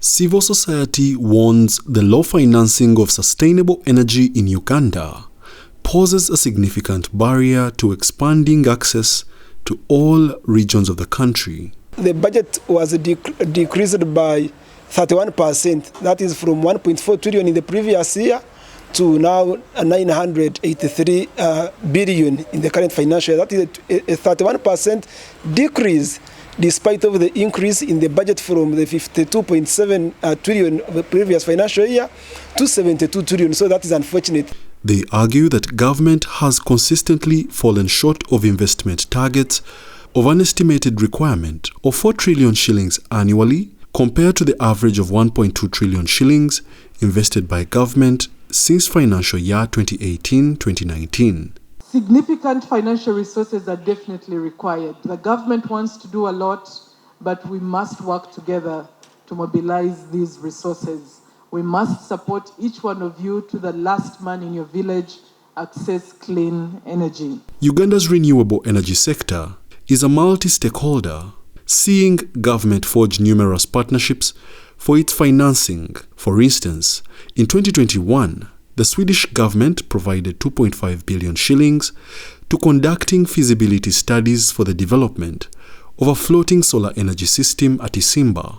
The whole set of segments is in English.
Civil society warns the low financing of sustainable energy in Uganda poses a significant barrier to expanding access to all regions of the country. The budget was decreased by 31%. That is from 1.4 trillion in the previous year to now 983 billion in the current financial year. That is a 31% decrease, despite of the increase in the budget from the 52.7 trillion of the previous financial year to 72 trillion. So that is unfortunate. They argue that government has consistently fallen short of investment targets of an estimated requirement of 4 trillion shillings annually compared to the average of 1.2 trillion shillings invested by government since financial year 2018-2019. Significant financial resources are definitely required. The government wants to do a lot, but we must work together to mobilize these resources. We must support each one of you to the last man in your village access clean energy. Uganda's renewable energy sector is a multi-stakeholder, seeing government forge numerous partnerships for its financing. For instance, in 2021, the Swedish government provided 2.5 billion shillings to conducting feasibility studies for the development of a floating solar energy system at Isimba.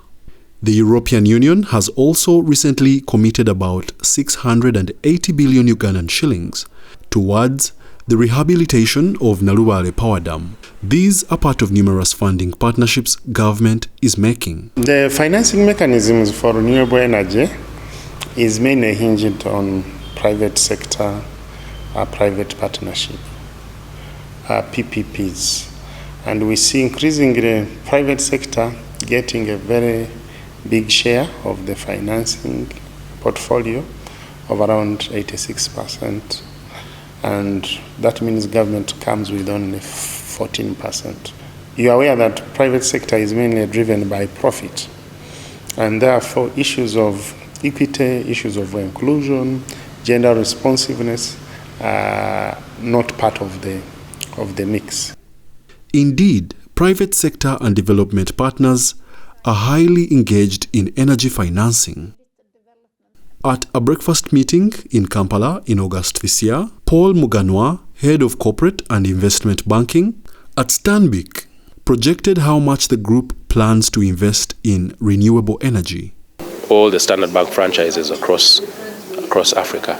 The European Union has also recently committed about 680 billion Ugandan shillings towards the rehabilitation of Nalubale Power Dam. These are part of numerous funding partnerships government is making. The financing mechanisms for renewable energy is mainly hinged on private sector, private partnership, PPPs. And we see increasingly private sector getting a very big share of the financing portfolio of around 86%. And that means government comes with only 14%. You are aware that private sector is mainly driven by profit. And therefore issues of equity, issues of inclusion, gender responsiveness are not part of the mix. Indeed, private sector and development partners are highly engaged in energy financing. At a breakfast meeting in Kampala in August this year, Paul Muganwa, head of corporate and investment banking at Stanbic, projected how much the group plans to invest in renewable energy. All the Standard Bank franchises across Africa.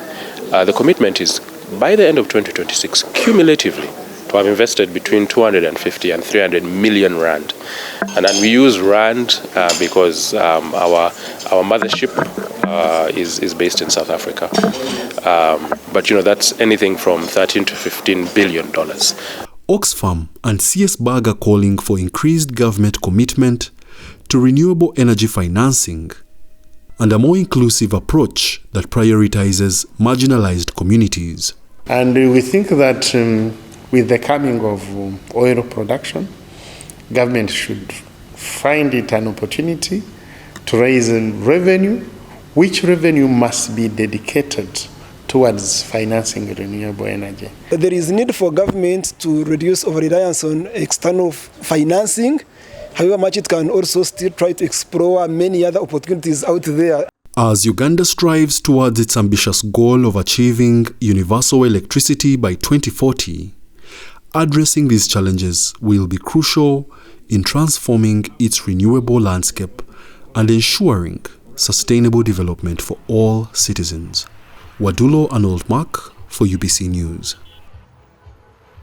The commitment is by the end of 2026, cumulatively, to have invested between 250 and 300 million rand. And we use rand because our mothership is based in South Africa. But that's anything from $13 to $15 billion. Oxfarm and CSBAG are calling for increased government commitment to renewable energy financing and a more inclusive approach that prioritizes marginalized communities. And we think that with the coming of oil production, government should find it an opportunity to raise revenue, which revenue must be dedicated towards financing renewable energy. There is need for government to reduce over-reliance on external financing. However much it can also still try to explore many other opportunities out there. As Uganda strives towards its ambitious goal of achieving universal electricity by 2040, addressing these challenges will be crucial in transforming its renewable landscape and ensuring sustainable development for all citizens. Wadulo Arnold Mark for UBC News.